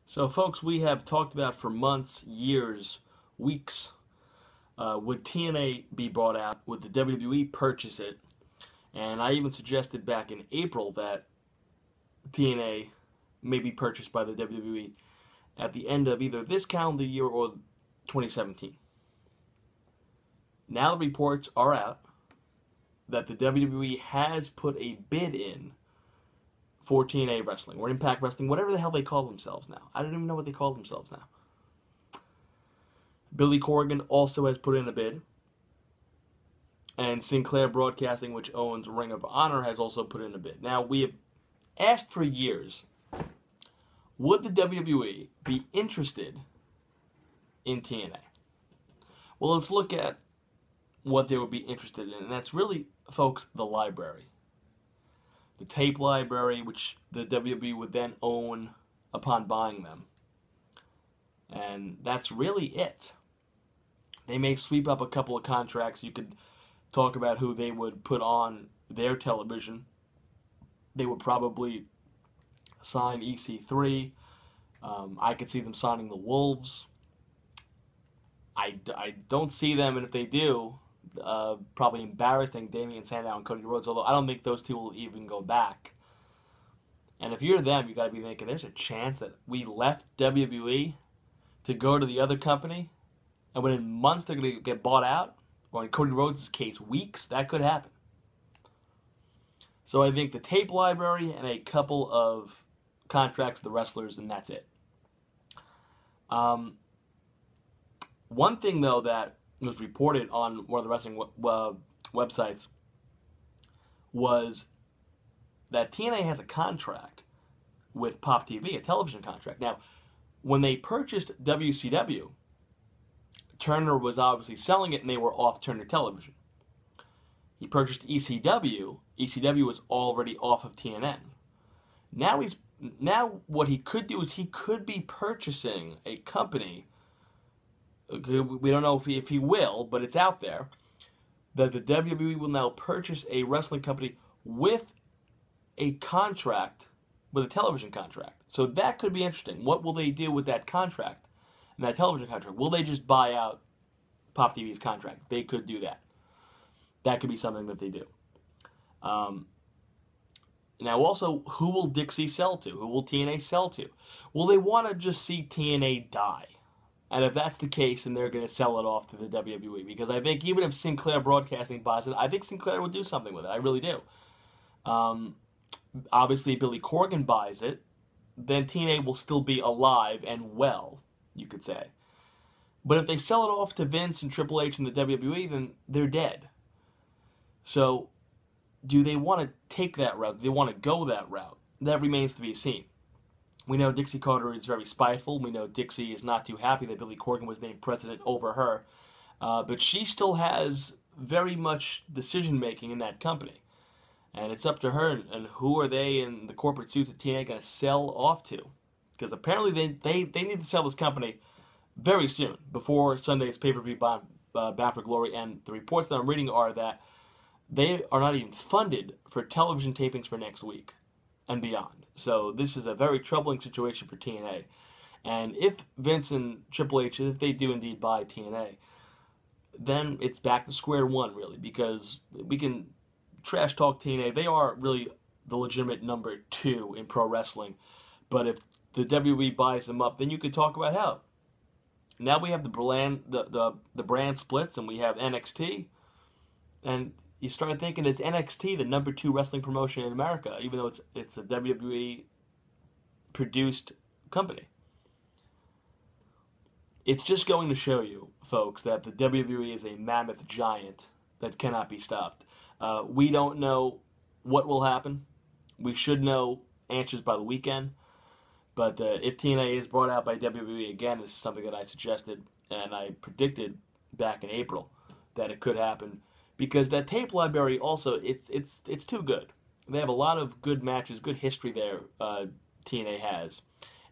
So, folks, we have talked about for months, years, weeks, would TNA be bought out? Would the WWE purchase it? And I even suggested back in April that TNA may be purchased by the WWE at the end of either this calendar year or 2017. Now the reports are out that the WWE has put a bid in for TNA Wrestling, or Impact Wrestling, whatever the hell they call themselves now. I don't even know what they call themselves now. Billy Corgan also has put in a bid. And Sinclair Broadcasting, which owns Ring of Honor, has also put in a bid. Now, we have asked for years, would the WWE be interested in TNA? Well, let's look at what they would be interested in. And that's really, folks, the library. The tape library, which the WWE would then own upon buying them. And that's really it. They may sweep up a couple of contracts. You could talk about who they would put on their television. They would probably sign EC3. I could see them signing the Wolves. I don't see them, and if they do, probably embarrassing Damian Sandow and Cody Rhodes, although I don't think those two will even go back. And if you're them, you got to be thinking, there's a chance that we left WWE to go to the other company, and within months they're going to get bought out, or in Cody Rhodes' case, weeks. That could happen. So I think the tape library and a couple of contracts with the wrestlers, and that's it. One thing, though, that was reported on one of the wrestling websites was that TNA has a contract with Pop TV, a television contract. Now, when they purchased WCW, Turner was obviously selling it, and they were off Turner Television. He purchased ECW. ECW was already off of TNN. Now what he could do is he could be purchasing a company. We don't know if he will, but it's out there that the WWE will now purchase a wrestling company with a contract, with a television contract. So that could be interesting. What will they do with that contract and that television contract? Will they just buy out Pop TV's contract? They could do that. That could be something that they do. Now also, who will Dixie sell to? Who will TNA sell to? Will they want to just see TNA die? And if that's the case, then they're going to sell it off to the WWE. Because I think even if Sinclair Broadcasting buys it, I think Sinclair would do something with it. I really do. Obviously, if Billy Corgan buys it, then TNA will still be alive and well, you could say. But if they sell it off to Vince and Triple H and the WWE, then they're dead. So, do they want to take that route? Do they want to go that route? That remains to be seen. We know Dixie Carter is very spiteful. We know Dixie is not too happy that Billy Corgan was named president over her. But she still has very much decision-making in that company. And it's up to her, and who are they in the corporate suits that TNA going to sell off to? Because apparently they need to sell this company very soon, before Sunday's pay-per-view Bound for Glory. And the reports that I'm reading are that they are not even funded for television tapings for next week and beyond. So this is a very troubling situation for TNA. And if Vince and Triple H, if they do indeed buy TNA, then it's back to square one, really, because we can trash talk TNA. They are really the legitimate number 2 in pro wrestling. But if the WWE buys them up, then you could talk about how. Now we have the brand splits, and we have NXT, and you start thinking, is NXT the number 2 wrestling promotion in America, even though it's a WWE-produced company? It's just going to show you, folks, that the WWE is a mammoth giant that cannot be stopped. We don't know what will happen. We should know answers by the weekend. But if TNA is brought out by WWE again, this is something that I suggested and I predicted back in April that it could happen. Because that tape library also, it's too good. They have a lot of good matches, good history there, TNA has.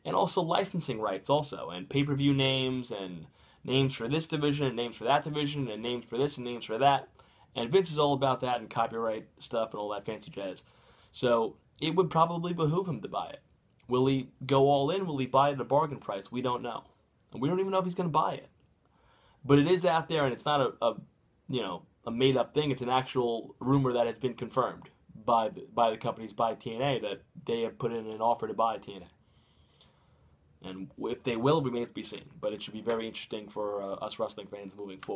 And also licensing rights also, and pay-per-view names, and names for this division, and names for that division, and names for this, and names for that. And Vince is all about that, and copyright stuff, and all that fancy jazz. So it would probably behoove him to buy it. Will he go all in? Will he buy it at a bargain price? We don't know. And we don't even know if he's going to buy it. But it is out there, and it's not a made-up thing. It's an actual rumor that has been confirmed by the companies, by TNA, that they have put in an offer to buy TNA. And if they will, remains to be seen. But it should be very interesting for us wrestling fans moving forward.